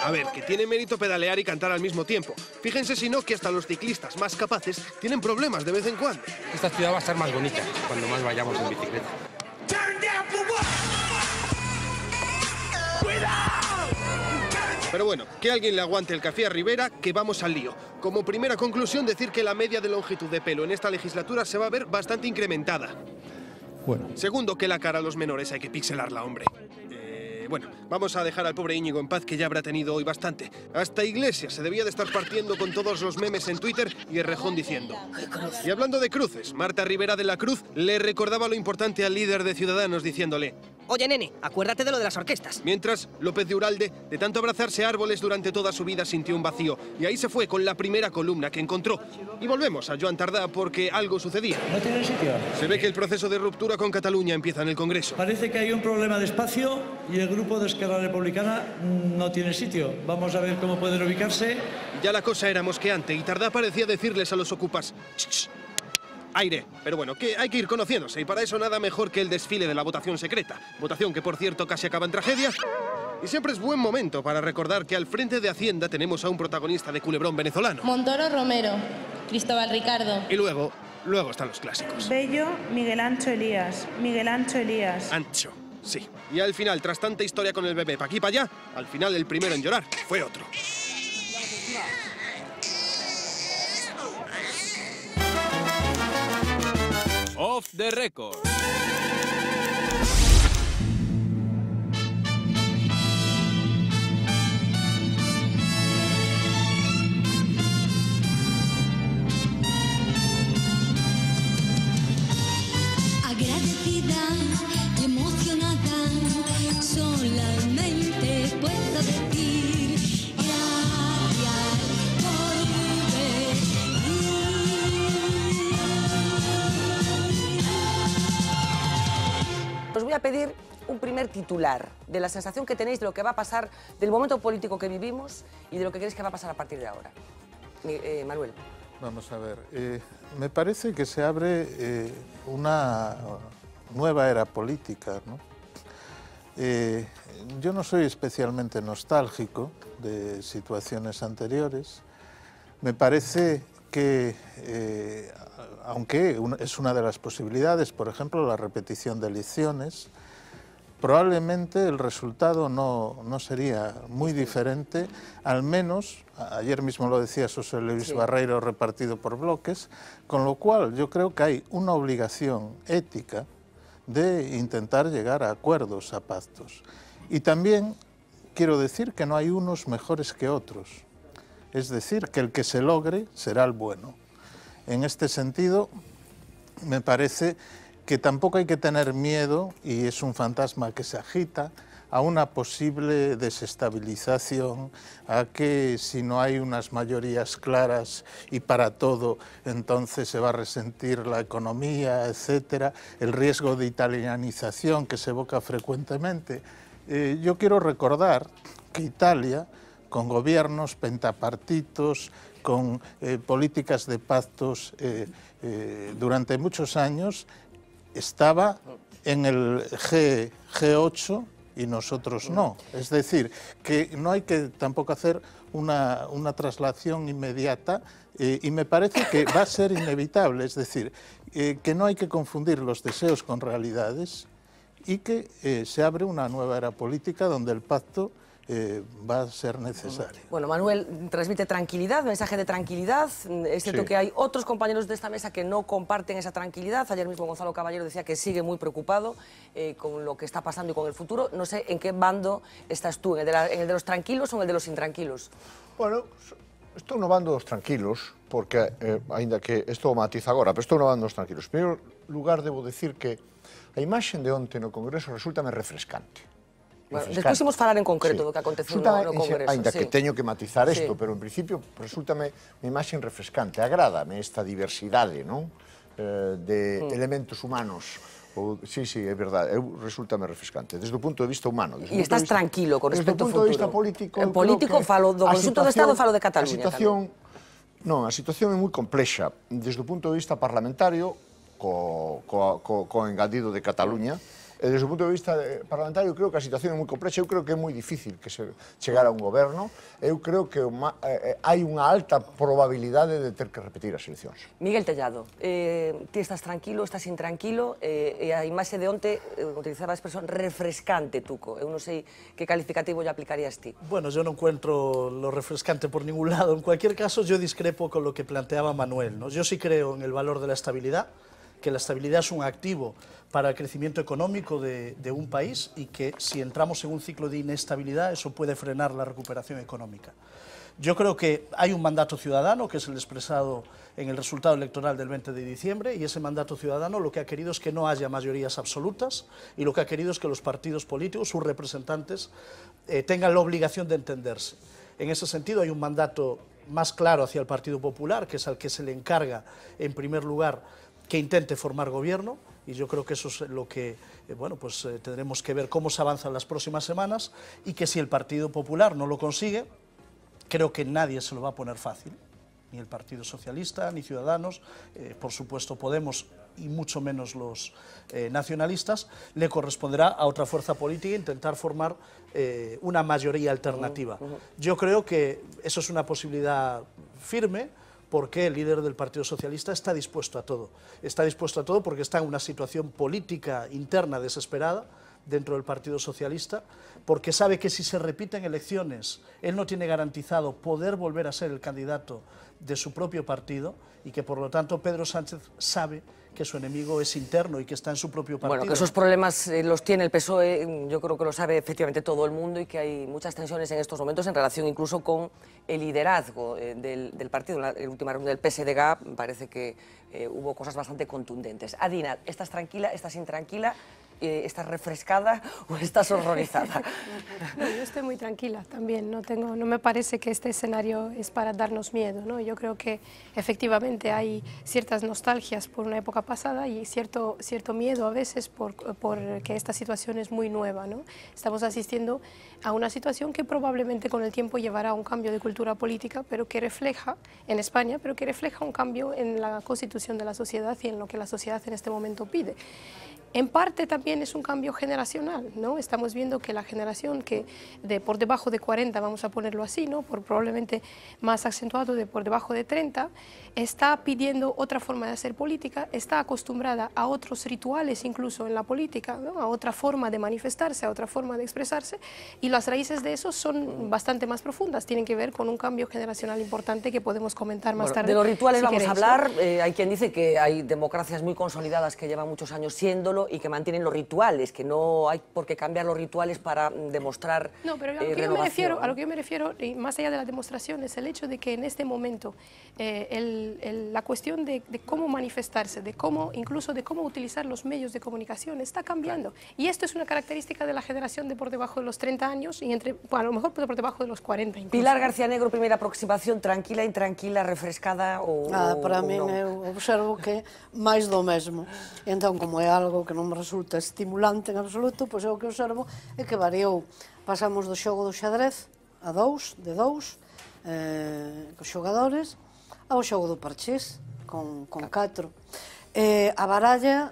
A ver, que tiene mérito pedalear y cantar al mismo tiempo. Fíjense si no que hasta los ciclistas más capaces tienen problemas de vez en cuando. Esta ciudad va a estar más bonita cuando más vayamos en bicicleta. Pero bueno, que alguien le aguante el café a Rivera, que vamos al lío. Como primera conclusión, decir que la media de longitud de pelo en esta legislatura se va a ver bastante incrementada. Bueno. Segundo, que la cara a los menores hay que pixelarla, hombre. Bueno, vamos a dejar al pobre Íñigo en paz, que ya habrá tenido hoy bastante. Hasta Iglesias se debía de estar partiendo con todos los memes en Twitter y Errejón diciendo. Y hablando de cruces, Marta Rivera de la Cruz le recordaba lo importante al líder de Ciudadanos diciéndole: oye, nene, acuérdate de lo de las orquestas. Mientras, López de Uralde, de tanto abrazarse a árboles durante toda su vida, sintió un vacío. Y ahí se fue con la primera columna que encontró. Y volvemos a Joan Tardá porque algo sucedía. ¿No tiene sitio? Se ve que el proceso de ruptura con Cataluña empieza en el Congreso. Parece que hay un problema de espacio y el grupo de Esquerra Republicana no tiene sitio. Vamos a ver cómo pueden ubicarse. Ya la cosa era mosqueante y Tardá parecía decirles a los ocupas: ch, aire. Pero bueno, que hay que ir conociéndose y para eso nada mejor que el desfile de la votación secreta. Votación que, por cierto, casi acaba en tragedia. Y siempre es buen momento para recordar que al frente de Hacienda tenemos a un protagonista de culebrón venezolano. Montoro Romero, Cristóbal Ricardo. Y luego están los clásicos. Bello, Miguel Ancho Elías. Miguel Ancho Elías. Ancho, sí. Y al final, tras tanta historia con el bebé pa' aquí pa' allá, al final el primero en llorar fue otro. Off the record. Agradecida y emocionada, solamente puedo decir gracias por venir. Os voy a pedir un primer titular de la sensación que tenéis de lo que va a pasar, del momento político que vivimos y de lo que creéis que va a pasar a partir de ahora. Manuel. Vamos a ver, me parece que se abre una nueva era política, ¿no? Yo no soy especialmente nostálgico de situaciones anteriores. Me parece que, aunque es una de las posibilidades, por ejemplo, la repetición de elecciones, probablemente el resultado no sería muy diferente, al menos, ayer mismo lo decía José Luis Barreiro, repartido por bloques, con lo cual yo creo que hay una obligación ética de intentar llegar a acuerdos, a pactos. Y también quiero decir que no hay unos mejores que otros, es decir, que el que se logre será el bueno. En este sentido, me parece que tampoco hay que tener miedo, y es un fantasma que se agita, a una posible desestabilización, a que si no hay unas mayorías claras y para todo, entonces se va a resentir la economía, etcétera, el riesgo de italianización que se evoca frecuentemente. Yo quiero recordar que Italia, con gobiernos pentapartitos, con políticas de pactos durante muchos años, estaba en el G8 y nosotros no. Es decir, que no hay que tampoco hacer una traslación inmediata y me parece que va a ser inevitable. Es decir, que no hay que confundir los deseos con realidades y que se abre una nueva era política donde el pacto va a ser necesario. Bueno, Manuel transmite tranquilidad, mensaje de tranquilidad. Es cierto que hay otros compañeros de esta mesa que no comparten esa tranquilidad. Ayer mismo Gonzalo Caballero decía que sigue muy preocupado con lo que está pasando y con el futuro. No sé en qué bando estás tú, en el de los tranquilos o en el de los intranquilos. Bueno, estou no bando dos tranquilos, porque, aínda que isto o matiza agora, pero estou no bando dos tranquilos. En primeiro lugar, debo decir que a imaxe de onte no Congreso resultame refrescante. Bueno, despois imos falar en concreto do que aconteceu no Congreso. Ainda que teño que matizar isto, pero en principio resultame unha imaxe refrescante. Agrádame esta diversidade, non? De elementos humanos. Sí, é verdade, resultame refrescante, desde o punto de vista humano. E estás tranquilo con respecto ao futuro? Desde o punto de vista político... En político falo do conxunto do Estado, falo de Cataluña tamén. Non, a situación é moi complexa. Desde o punto de vista parlamentario, co engadido de Cataluña, e desde o punto de vista parlamentario, creo que a situación é moi complexa. Eu creo que é moi difícil que se chegar a un goberno. Eu creo que hai unha alta probabilidade de ter que repetir as eleccións. Miguel Tellado, ti estás tranquilo, estás intranquilo, e a imaxe de onte utilizaba a expresión refrescante, Tuco. Eu non sei que calificativo lle aplicarías ti. Bueno, yo no encuentro lo refrescante por ningún lado. En cualquier caso, yo discrepo con lo que planteaba Manuel, ¿no? Yo sí creo en el valor de la estabilidad, que la estabilidad es un activo para el crecimiento económico de un país y que si entramos en un ciclo de inestabilidad eso puede frenar la recuperación económica. Yo creo que hay un mandato ciudadano que es el expresado en el resultado electoral del 20 de diciembre y ese mandato ciudadano lo que ha querido es que no haya mayorías absolutas y lo que ha querido es que los partidos políticos, sus representantes, tengan la obligación de entenderse. En ese sentido hay un mandato más claro hacia el Partido Popular, que es al que se le encarga en primer lugar que intente formar gobierno, y yo creo que eso es lo que tendremos que ver cómo se avanza en las próximas semanas, y que si el Partido Popular no lo consigue, creo que nadie se lo va a poner fácil, ni el Partido Socialista, ni Ciudadanos, por supuesto Podemos, y mucho menos los nacionalistas. Le corresponderá a otra fuerza política intentar formar una mayoría alternativa. Yo creo que eso es una posibilidad firme, porque el líder del Partido Socialista está dispuesto a todo. Está dispuesto a todo porque está en una situación política interna desesperada dentro del Partido Socialista, porque sabe que si se repiten elecciones, él no tiene garantizado poder volver a ser el candidato de su propio partido y que, por lo tanto, Pedro Sánchez sabe que su enemigo es interno y que está en su propio partido. Bueno, que esos problemas los tiene el PSOE, yo creo que lo sabe efectivamente todo el mundo y que hay muchas tensiones en estos momentos en relación incluso con el liderazgo del partido. En la última reunión del PSDG parece que hubo cosas bastante contundentes. Adina, ¿estás tranquila, estás intranquila? ¿Estás refrescada o estás horrorizada? No, yo estoy muy tranquila también, no me parece que este escenario es para darnos miedo, ¿no? Yo creo que efectivamente hay ciertas nostalgias por una época pasada y cierto miedo a veces porque esta situación es muy nueva, ¿no? Estamos asistiendo a una situación que probablemente con el tiempo llevará a un cambio de cultura política, pero que refleja, en España, pero que refleja un cambio en la constitución de la sociedad y en lo que la sociedad en este momento pide. En parte también es un cambio generacional, ¿no? Estamos viendo que la generación que por debajo de 40, vamos a ponerlo así, ¿no? Probablemente más acentuado de por debajo de 30, está pidiendo otra forma de hacer política, está acostumbrada a otros rituales incluso en la política, ¿no? A otra forma de manifestarse, a otra forma de expresarse, y las raíces de eso son bastante más profundas, tienen que ver con un cambio generacional importante que podemos comentar más tarde. De los rituales si vamos queréis, a hablar, ¿no? Hay quien dice que hay democracias muy consolidadas que llevan muchos años siéndolo, símbolo y que mantienen los rituales, que no hay por qué cambiar los rituales para demostrar No, pero a lo que yo me refiero, y más allá de la demostración, es el hecho de que en este momento la cuestión de cómo manifestarse, incluso de cómo utilizar los medios de comunicación está cambiando. Y esto es una característica de la generación de por debajo de los 30 años y a lo mejor por debajo de los 40 incluso. Pilar García Negro, primeira aproximación, tranquila, intranquila, refrescada ou Para min eu observo que máis do mesmo. Entón, como é algo que non me resulta estimulante en absoluto, pois eu o que observo é que variou. Pasamos do xogo do xadrez a de dous, cos xogadores, ao xogo do parchís, con 4. A baralla,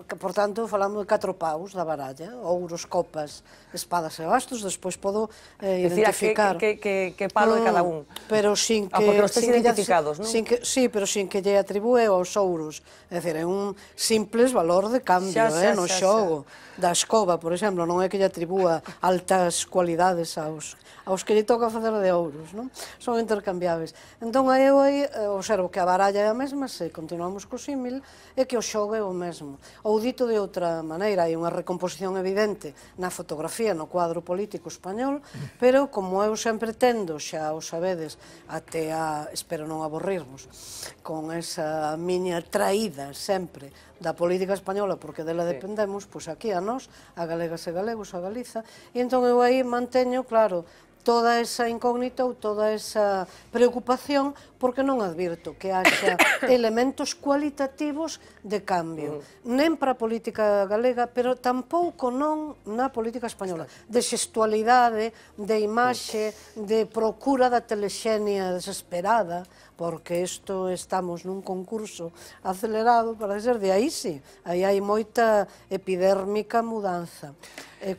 que, por tanto, falamos de 4 paus da baralla, ouros, copas, espadas e bastos, despois podo identificar... que palo de cada un. Pero sin que... porque los tes identificados, non? Sí, pero sin que lle atribúe aos ouros. É dicir, é un simples valor de cambio no xogo. Da escoba, por exemplo, non é que lle atribúa altas cualidades aos que lle toca facer de ouros, non? Son intercambiables. Entón, eu aí observo que a baralla é a mesma, se continuamos co símil, é que o xogo é o mesmo. Ou dito de outra maneira, hai unha recomposición evidente na fotografía, no cuadro político español, pero como eu sempre tendo, xa o sabedes, até espero non aburrirvos, con esa miña traída sempre da política española, porque dela dependemos, pois aquí a nós, a galegas e galegos, a Galiza, e entón eu aí manteño, claro, toda esa incógnita ou toda esa preocupación porque non advirto que haxa elementos cualitativos de cambio, nen para a política galega, pero tampouco non na política española, de xestualidade, de imaxe, de procura da telexenia desesperada, porque estamos nun concurso acelerado, para ser de aí sí, aí hai moita epidérmica mudanza.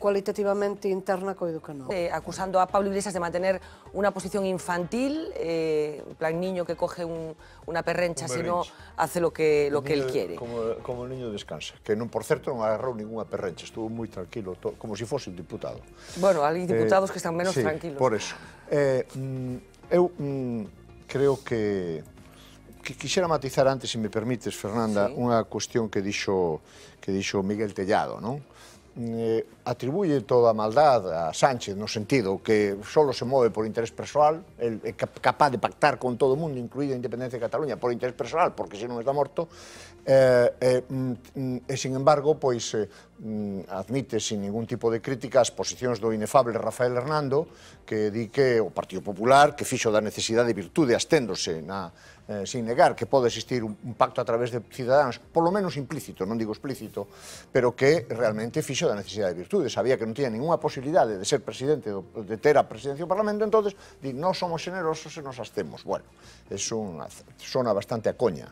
Cualitativamente interna coido que non. Acusando a Pablo Iglesias de mantener una posición infantil, en plan niño que coge una perrencha, sino hace lo que él quiere. Como el niño descansa, que non, por certo, non agarrou ninguna perrencha, estuvo moi tranquilo, como se fose un diputado. Bueno, hai diputados que están menos tranquilos. Sí, por eso. Eu creo que quixera matizar antes, se me permites, Fernanda, unha cuestión que dixo Miguel Tellado, non? Atribuye toda a maldad a Sánchez no sentido que solo se move por interés persoal, é capaz de pactar con todo o mundo, incluído a independencia de Cataluña, por interés persoal, porque se non está morto, e, sin embargo, pois admite sin ningún tipo de crítica as posicións do inefable Rafael Hernando, que di que o Partido Popular, que fixo da necesidade de virtude asténdose sin negar que pode existir un pacto a través de Ciudadanos, por lo menos implícito, non digo explícito, pero que realmente fixo da necesidade de virtude, sabía que non tiña ninguna posibilidade de ser presidente, de ter a presidencia do Parlamento, entonces, di, non somos generosos e nos abstemos. Bueno, sona bastante a coña.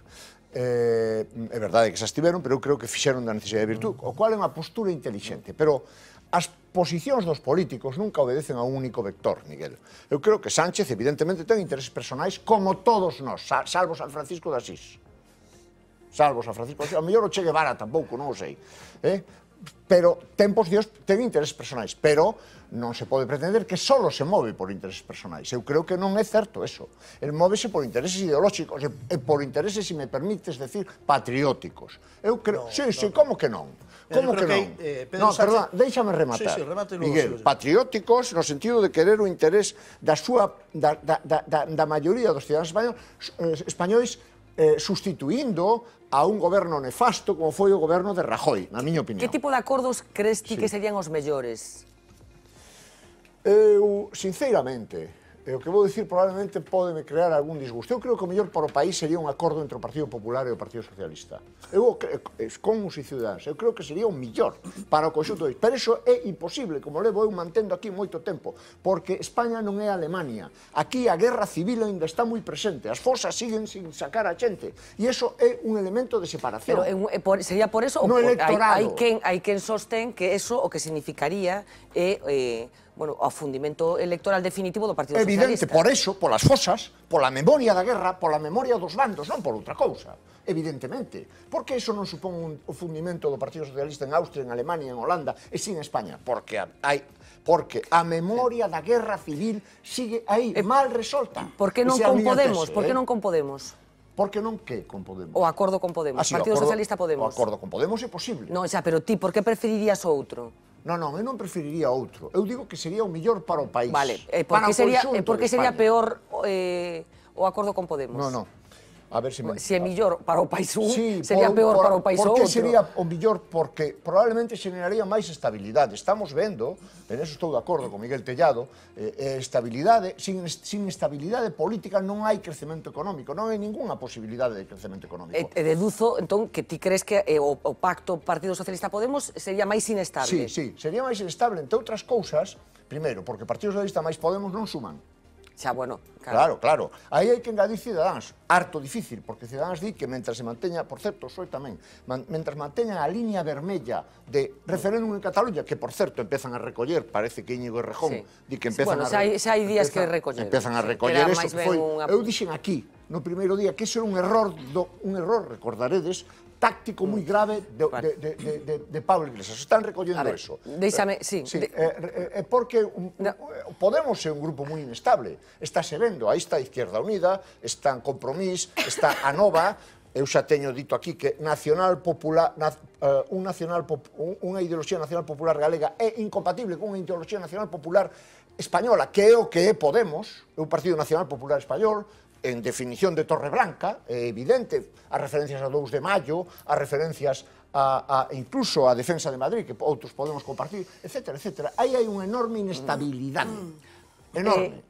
É verdade que se abstiveron, pero eu creo que fixeron da necesidade de virtude, o cual é unha postura intelixente, pero as posicións dos políticos nunca obedecen a un único vector, Miguel. Eu creo que Sánchez, evidentemente, ten intereses personais como todos nós, salvo San Francisco de Asís. Salvo San Francisco de Asís. A mellor o Che Guevara tampouco, non o sei. Pero ten posicións, ten intereses personais, pero non se pode pretender que só se move por intereses personais. Eu creo que non é certo eso. El móvese por intereses ideolóxicos e por intereses, se me permites decir, patrióticos. Eu creo... Sí, como que non? Como que non? Non, perdón, déixame rematar. Miguel, patrióticos no sentido de querer o interés da maioría dos cidadáns españois sustituindo a un goberno nefasto como foi o goberno de Rajoy, na miña opinión. Que tipo de acordos crees ti que serían os mellores? Eu, sinceramente, o que vou dicir probablemente pódeme crear algún disgusto. Eu creo que o mellor para o país sería un acordo entre o Partido Popular e o Partido Socialista. Con os ciudadanos, eu creo que sería o mellor para o conxunto do país. Pero iso é imposible, como levo eu mantendo aquí moito tempo, porque España non é Alemania. Aquí a guerra civil ainda está moi presente, as fosas siguen sin sacar a xente, e iso é un elemento de separación. Pero sería por eso, no electorado. Hai quen sostén que eso o que significaría é o fundimento electoral definitivo do Partido Socialista. Evidente, por eso, polas fosas, pola memoria da guerra, pola memoria dos bandos, non por outra cousa, evidentemente. Por que iso non supón o fundimento do Partido Socialista en Austria, en Alemania, en Holanda, e sin España? Porque a memoria da guerra civil sigue aí, mal resolta. Por que non con Podemos? Por que non con Podemos? Por que non que con Podemos? O acordo con Podemos, Partido Socialista Podemos. O acordo con Podemos é posible. Non, xa, pero ti, por que preferirías outro? Non, eu non preferiría outro. Eu digo que sería o mellor para o país. Vale, por que sería peor o acordo con Podemos? Non. A ver se é mellor para o país sería peor para o país outro. Por que sería o mellor? Porque probablemente xeneraría máis estabilidade. Estamos vendo, en eso estou de acordo con Miguel Tellado, estabilidade, sin estabilidade política non hai crecemento económico, non hai ninguna posibilidade de crecemento económico. Deduzo, entón, que ti crees que o pacto Partido Socialista Podemos sería máis inestable. Sí, sería máis inestable, entre outras cousas, primeiro, porque Partido Socialista máis Podemos non suman. Xa, bueno, claro. Aí hai que engadir Ciudadanos, harto difícil, porque Ciudadanos di que mentre se manteña, por certo, soy tamén, mentre manteñan a liña vermella de referéndum en Cataluña, que por certo empezan a recoller, parece que Íñigo Errejón di que empezan xa hai días que recoller. Empezan a recoller eso, que foi, eu dixen aquí, no primeiro día, que eso era un error, recordaredes, táctico moi grave de Pablo Iglesias. Están recollendo eso. Déixame, sí. É porque Podemos ser un grupo moi inestable. Estáse vendo, aí está a Izquierda Unida, está en Compromís, está a Nova, eu xa teño dito aquí que unha ideoloxía nacional popular galega é incompatible con unha ideoloxía nacional popular española, que é o que é Podemos, é un Partido Nacional Popular Español, en definición de Torreblanca, é evidente, as referencias a 2 de maio, as referencias incluso a defensa de Madrid, que outros podemos compartir, etc. Aí hai unha enorme inestabilidade. Enorme.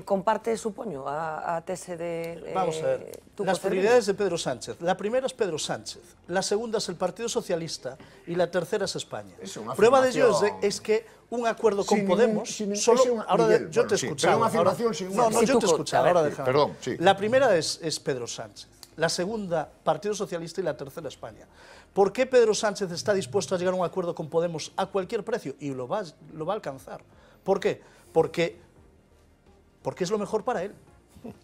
Comparte, supoño, a tese de... Vamos a ver, las prioridades de Pedro Sánchez. La primera es Pedro Sánchez, la segunda es el Partido Socialista y la tercera es España. Prueba de ello es que un acuerdo con Podemos... Yo te he escuchado. Yo te he escuchado, ahora déjame. La primera es Pedro Sánchez, la segunda Partido Socialista y la tercera España. ¿Por qué Pedro Sánchez está dispuesto a llegar a un acuerdo con Podemos a cualquier precio? Y lo va a alcanzar. ¿Por qué? Porque es lo mejor para él.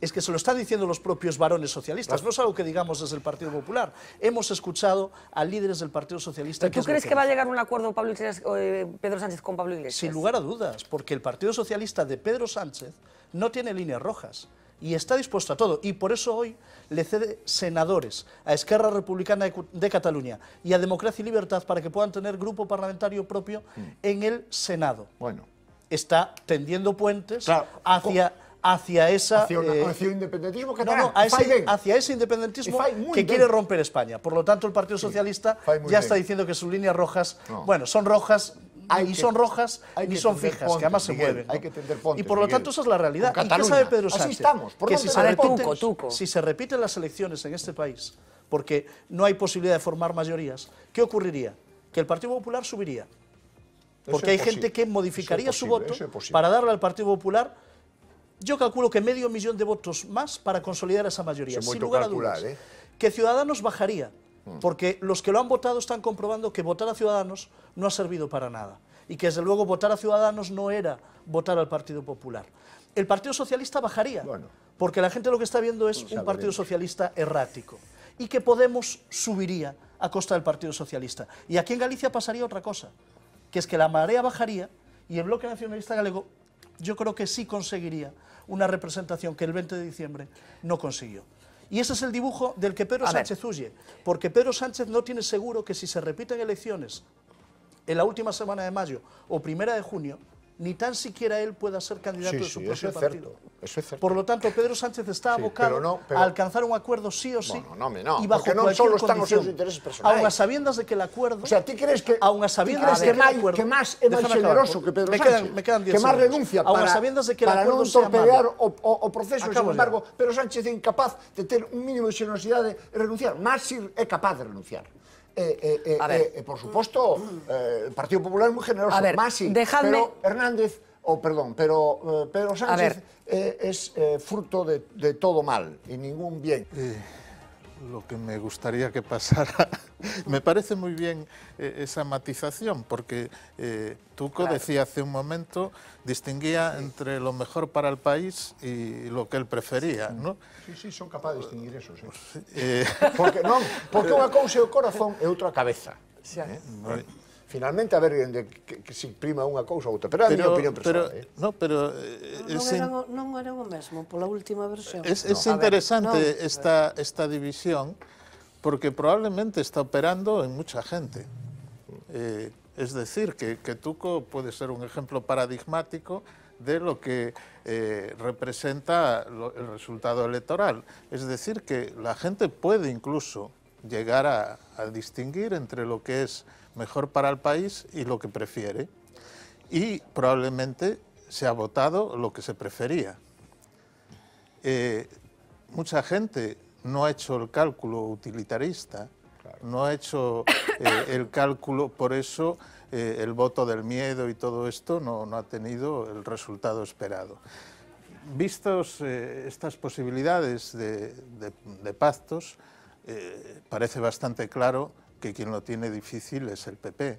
Es que se lo están diciendo los propios varones socialistas, no es algo que digamos desde el Partido Popular. Hemos escuchado a líderes del Partido Socialista... ¿Tú crees que va a llegar a un acuerdo Pedro Sánchez con Pablo Iglesias? Sin lugar a dudas, porque el Partido Socialista de Pedro Sánchez no tiene líneas rojas y está dispuesto a todo, y por eso hoy le cede senadores a Esquerra Republicana de Cataluña y a Democracia y Libertad para que puedan tener grupo parlamentario propio en el Senado. Bueno. Está tendiendo puentes hacia esa... Hacia el independentismo catalán. Hacia ese independentismo que quiere romper España. Por lo tanto, el Partido Socialista ya está diciendo que sus líneas rojas, bueno, son rojas, ni son rojas, ni son fijas, que además se mueven. Hay que tender puentes, y por lo tanto, esa es la realidad. ¿Y qué sabe Pedro Sánchez? Así estamos. Que si se repiten las elecciones en este país, porque no hay posibilidad de formar mayorías, ¿qué ocurriría? Que el Partido Popular subiría. Porque hay gente que modificaría su voto para darle al Partido Popular, yo calculo que 500.000 de votos más para consolidar esa mayoría, sin lugar a dudas. Que Ciudadanos bajaría, porque los que lo han votado están comprobando que votar a Ciudadanos no ha servido para nada, y que desde luego votar a Ciudadanos no era votar al Partido Popular. El Partido Socialista bajaría, porque la gente lo que está viendo es un Partido Socialista errático, y que Podemos subiría a costa del Partido Socialista. Y aquí en Galicia pasaría otra cosa, que es que la marea bajaría y el Bloque Nacionalista Galego yo creo que sí conseguiría una representación que el 20 de diciembre no consiguió. Y ese es el dibujo del que Pedro Sánchez huye, porque Pedro Sánchez no tiene seguro que si se repiten elecciones en la última semana de mayo o primera de junio, ni tan siquiera él pueda ser candidato de su propio partido. Eso es cierto. Por lo tanto, Pedro Sánchez está abocado a alcanzar un acuerdo sí o sí, y bajo porque cualquier solo están os seus condición, intereses personais. aun a sabiendas de que el acuerdo... O sea, ¿ti crees que aun a sabiendas de que el acuerdo... que máis é máis generoso que Pedro Sánchez? Me quedan 10 que máis segundos. renuncia Aun a sabiendas de que el para acuerdo non sea torpedear malo. o proceso, sin embargo, Pedro Sánchez é incapaz de ter un mínimo de generosidade de renunciar. Masir é capaz de renunciar. Por suposto, el Partido Popular é moi generoso. Masir, pero Hernández... pero Pedro Sánchez es fruto de todo mal y ningún bien. Lo que me gustaría que pasara, me parece muy bien esa matización, porque Tuco decía hace un momento, distinguía entre lo mejor para el país y lo que él prefería, ¿no? Sí, son capaces de distinguir eso, sí. Porque unha cousa é o corazón e outra a cabeza. Finalmente, a ver que se imprima unha cousa ou outra, pero é a miña opinión persoal. Non era o mesmo pola última versión. Es interesante esta división porque probablemente está operando en mucha gente. Es decir, que Tuco puede ser un ejemplo paradigmático de lo que representa el resultado electoral. Es decir, que la gente puede incluso llegar a distinguir entre lo que es mejor para el país y lo que prefiere. Y probablemente se ha votado lo que se prefería. Mucha gente no ha hecho el cálculo utilitarista, no ha hecho el cálculo, por eso el voto del miedo y todo esto no ha tenido el resultado esperado. Vistos estas posibilidades de pactos, parece bastante claro que quien lo tiene difícil es el PP,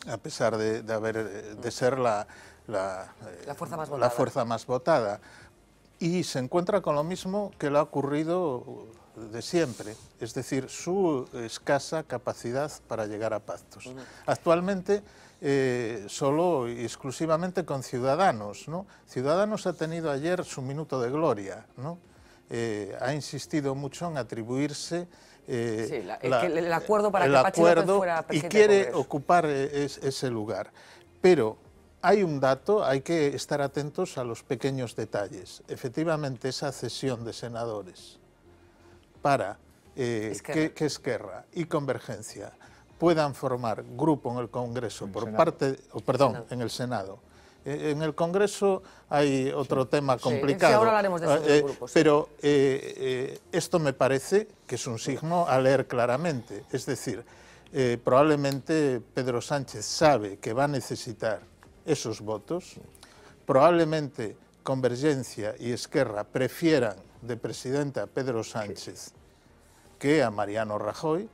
a pesar de ser la fuerza más votada. Y se encuentra con lo mismo que le ha ocurrido de siempre, es decir, su escasa capacidad para llegar a pactos. Actualmente, solo y exclusivamente con Ciudadanos, ¿no? Ciudadanos ha tenido ayer su minuto de gloria, ¿no? Ha insistido mucho en atribuirse el acuerdo para que Patxi López fuera presidente y quiere del Congreso. ocupar ese lugar. Pero hay un dato, hay que estar atentos a los pequeños detalles. Efectivamente, esa cesión de senadores para que Esquerra y Convergencia puedan formar grupo en el Congreso en el Senado. En el Congreso hay otro tema complicado, ahora hablaremos de esos grupos, pero esto me parece que es un signo a leer claramente. Es decir, probablemente Pedro Sánchez sabe que va a necesitar esos votos, probablemente Convergencia y Esquerra prefieran de presidente a Pedro Sánchez que a Mariano Rajoy,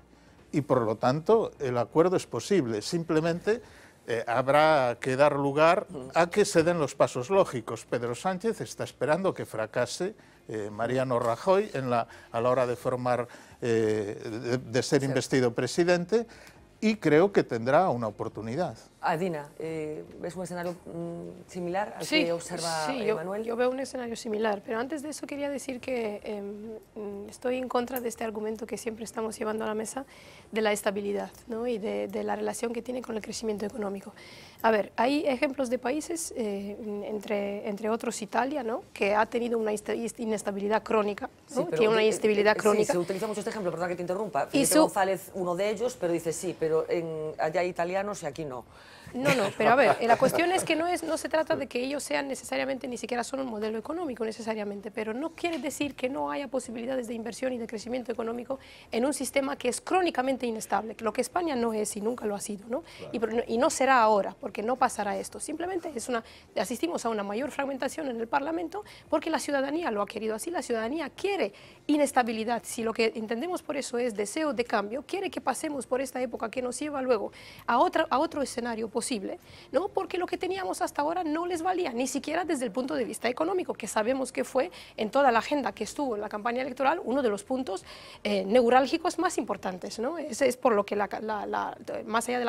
y por lo tanto el acuerdo es posible, simplemente habrá que dar lugar a que se den los pasos lógicos. Pedro Sánchez está esperando que fracase Mariano Rajoy a la hora de formar, de ser investido presidente, y creo que tendrá una oportunidad. Adina, ¿ves un escenario similar al que observa Manuel? Yo veo un escenario similar, pero antes de eso quería decir que estoy en contra de este argumento que siempre estamos llevando a la mesa de la estabilidad, ¿no? Y de la relación que tiene con el crecimiento económico. A ver, hay ejemplos de países, entre otros Italia, ¿no? Que ha tenido una inestabilidad crónica, ¿no? Sí, que una inestabilidad crónica. Sí, se utiliza mucho este ejemplo, perdona que te interrumpa. Felipe González, uno de ellos, pero dice sí, pero allá hay italianos y aquí no. No, pero a ver, la cuestión es que no se trata de que ellos sean necesariamente, ni siquiera son un modelo económico necesariamente, pero no quiere decir que no haya posibilidades de inversión y de crecimiento económico en un sistema que es crónicamente inestable, lo que España no es y nunca lo ha sido, ¿no? Y no será ahora, porque no pasará esto, simplemente asistimos a una mayor fragmentación en el Parlamento porque la ciudadanía lo ha querido así, la ciudadanía quiere inestabilidad, si lo que entendemos por eso es deseo de cambio, quiere que pasemos por esta época que nos lleva luego a otro escenario posible, ¿no? Porque lo que teníamos hasta ahora no les valía, ni siquiera desde el punto de vista económico, que sabemos que fue en toda la agenda que estuvo en la campaña electoral uno de los puntos neurálgicos más importantes, ¿no? Ese es por lo que más allá de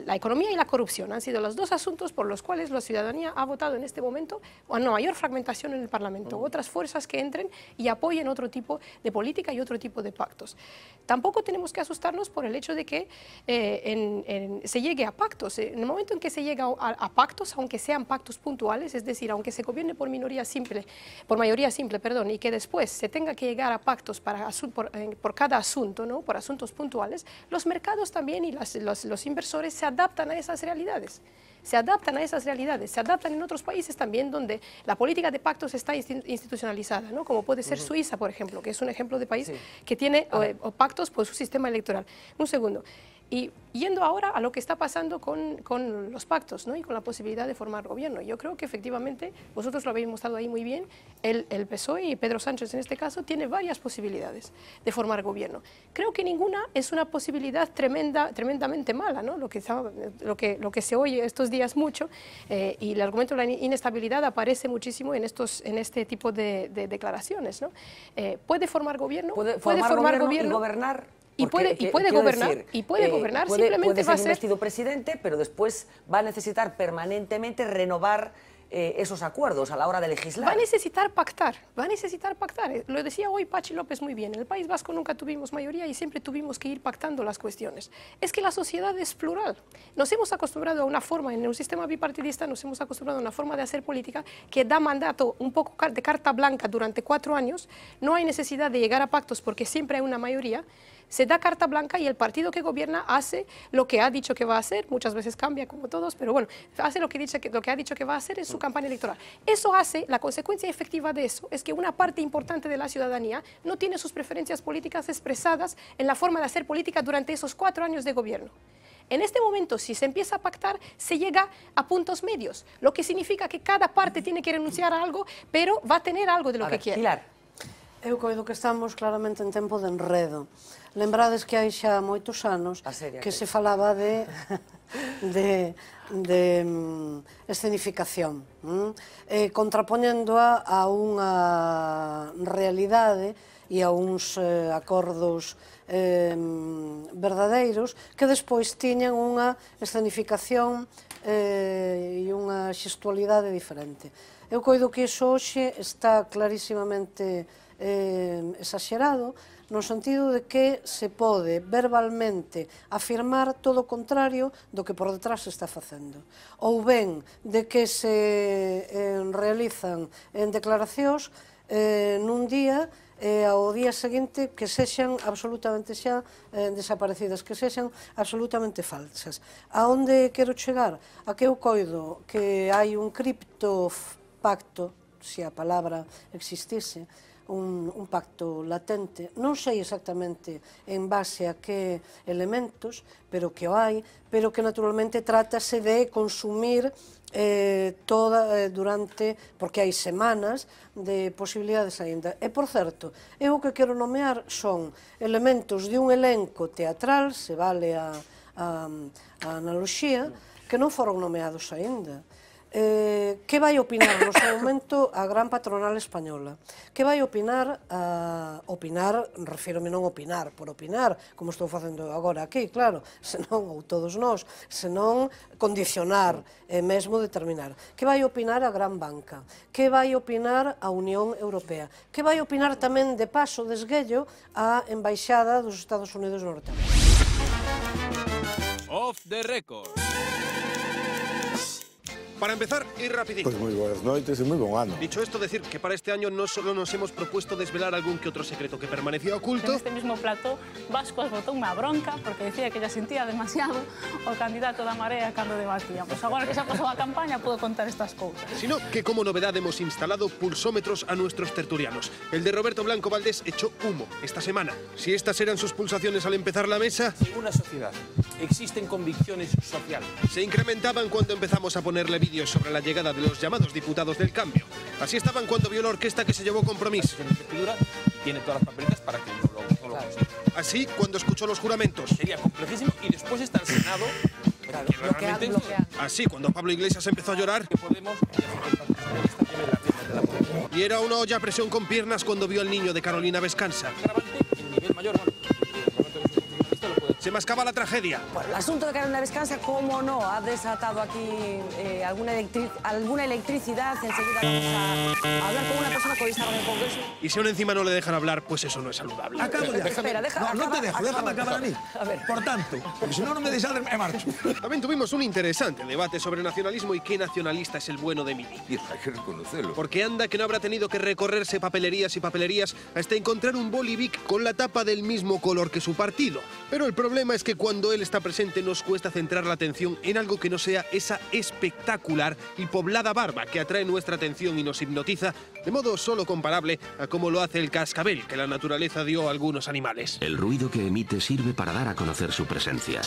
la economía y la corrupción han sido los dos asuntos por los cuales la ciudadanía ha votado en este momento a una mayor fragmentación en el Parlamento, otras fuerzas que entren y apoyen otro tipo de política y otro tipo de pactos. Tampoco tenemos que asustarnos por el hecho de que se llegue a pactos. En el momento en que se llega a pactos, aunque sean pactos puntuales, es decir, aunque se gobierne por mayoría simple, y que después se tenga que llegar a pactos por cada asunto, ¿no? Por asuntos puntuales, los mercados también y los inversores se adaptan a esas realidades. Se adaptan en otros países también donde la política de pactos está institucionalizada, ¿no? Como puede ser Suiza, por ejemplo, que es un ejemplo de país que tiene pactos por su sistema electoral. Un segundo. Y yendo ahora a lo que está pasando con los pactos, ¿no? Y con la posibilidad de formar gobierno. Yo creo que efectivamente, vosotros lo habéis mostrado ahí muy bien, el PSOE y Pedro Sánchez en este caso tiene varias posibilidades de formar gobierno. Creo que ninguna es una posibilidad tremendamente mala, ¿no? Lo que se oye estos días mucho, y el argumento de la inestabilidad aparece muchísimo en este tipo de declaraciones, ¿no? ¿Puede formar gobierno? ¿Puede formar gobierno y gobernar? Y puede gobernar, simplemente va a ser investido presidente, pero después va a necesitar permanentemente renovar esos acuerdos a la hora de legislar. Va a necesitar pactar. Lo decía hoy Pachi López muy bien, en el País Vasco nunca tuvimos mayoría y siempre tuvimos que ir pactando las cuestiones. Es que la sociedad es plural. Nos hemos acostumbrado a una forma, en un sistema bipartidista, nos hemos acostumbrado a una forma de hacer política que da mandato un poco de carta blanca durante 4 años, no hay necesidad de llegar a pactos porque siempre hay una mayoría. Se da carta blanca y el partido que gobierna hace lo que ha dicho que va a hacer, muchas veces cambia como todos, pero bueno, hace lo que ha dicho que va a hacer en su campaña electoral. Eso hace, la consecuencia efectiva de eso es que una parte importante de la ciudadanía no tiene sus preferencias políticas expresadas en la forma de hacer política durante esos 4 años de gobierno. En este momento, si se empieza a pactar, se llega a puntos medios, lo que significa que cada parte tiene que renunciar a algo, pero va a tener algo de lo que quiere. Pilar. Eu coido que estamos claramente en tempo de enredo. Lembrades que hai xa moitos anos que se falaba de escenificación, contrapoñéndoa a unha realidade e a uns acordos verdadeiros que despois tiñan unha escenificación e unha xestualidade diferente. Eu coido que iso hoxe está clarísimamente exagerado no sentido de que se pode verbalmente afirmar todo o contrario do que por detrás se está facendo. Ou ben de que se realizan en declaracións nun día e ao día seguinte que sexan absolutamente xa desaparecidas, que sexan absolutamente falsas. A onde quero chegar? A que eu coido que hai un criptopacto, se a palabra existise, un pacto latente, non sei exactamente en base a que elementos, pero que o hai, pero que naturalmente trátase de consumir durante, porque hai semanas de posibilidades aínda. E, por certo, eu o que quero nomear son elementos de un elenco teatral, se vale a analoxía, que non foron nomeados aínda. Que vai opinar no seu momento a gran patronal española? Que vai opinar, refírome non opinar por opinar, como estou facendo agora aquí, claro, senón, ou todos nós, senón condicionar e mesmo determinar. Que vai opinar a gran banca? Que vai opinar a Unión Europea? Que vai opinar tamén, de paso, de esguello, a Embaixada dos Estados Unidos norteamericanos? Off the record. Para empezar, y rapidito. Pues muy buenas noches y muy buen año. Dicho esto, decir que para este año no solo nos hemos propuesto desvelar algún que otro secreto que permanecía oculto. En este mismo plato, Vascuas botó unha bronca porque decía que ya sentía demasiado o candidato da Marea cando debatía. Pues agora que xa pasou a campaña puedo contar estas cousas. Sino que como novedad hemos instalado pulsómetros a nuestros tertulianos. El de Roberto Blanco Valdés echó humo esta semana. Si estas eran sus pulsaciones al empezar la mesa... En una sociedad existen convicciones sociales. Se incrementaban cuando empezamos a ponerle vídeos sobre la llegada de los llamados diputados del cambio. Así estaban cuando vio la orquesta que se llevó Compromís. Tiene todas las papeletas para que no lo consiga. Así cuando escuchó los juramentos. Sería complejísimo y después está el Senado. Así cuando Pablo Iglesias empezó a llorar. Y era una olla a presión con piernas cuando vio al niño de Carolina Vescanza. Se mascaba la tragedia. Bueno, el asunto de Carolina Vescanza, cómo no, ha desatado aquí alguna electricidad. Enseguida vamos a hablar con una persona que hoy estaba en el Congreso. Y si aún encima no le dejan hablar, pues eso no es saludable. Acabo ya. Espera, no te dejo, déjame acabar a mí. A ver. Por tanto, porque si no, no me dejas me marcho. También tuvimos un interesante debate sobre nacionalismo y qué nacionalista es el bueno de Mini. Y hay que reconocerlo. Porque anda que no habrá tenido que recorrerse papelerías y papelerías hasta encontrar un bolivic con la tapa del mismo color que su partido. Pero el problema es que cuando él está presente nos cuesta centrar la atención en algo que no sea esa espectacular y poblada barba que atrae nuestra atención y nos hipnotiza, de modo solo comparable a cómo lo hace el cascabel que la naturaleza dio a algunos animales. El ruido que emite sirve para dar a conocer su presencia.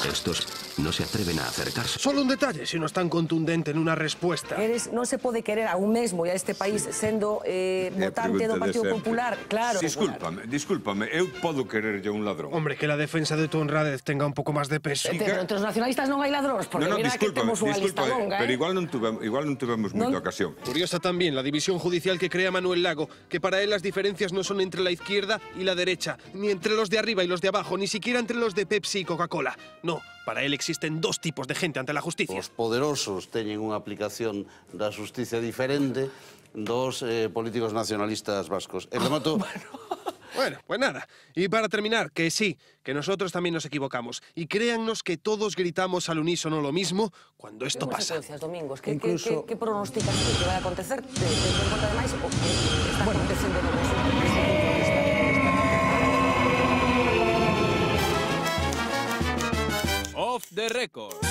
Estos no se atreven a acercarse. Solo un detalle, se non es tan contundente nunha respuesta. Non se pode querer a un mesmo e a este país sendo votante do Partido Popular. Claro. Discúlpame, eu podo quererlle a un ladrón. Hombre, que la defensa de tu honradez tenga un pouco máis de peso. Pero entre os nacionalistas non hai ladróns, porque mira que temos unha lista longa. Pero igual non tuvemos moita ocasión. Curiosa también la división judicial que crea Manuel Lago, que para él las diferencias no son entre la izquierda y la derecha, ni entre los de arriba y los de abajo, ni siquiera entre los de Pepsi y Coca-Cola. No, para él existen dos tipos de gente ante la justicia. Os poderosos teñen unha aplicación da justicia diferente dos políticos nacionalistas vascos. El remato... Bueno, pues nada. Y para terminar, que sí, que nosotros también nos equivocamos. Y créannos que todos gritamos al unísono lo mismo cuando esto pasa. Domingos, ¿qué pronosticas que va a acontecer? ¿Te importa además o que está aconteciendo en Off the record.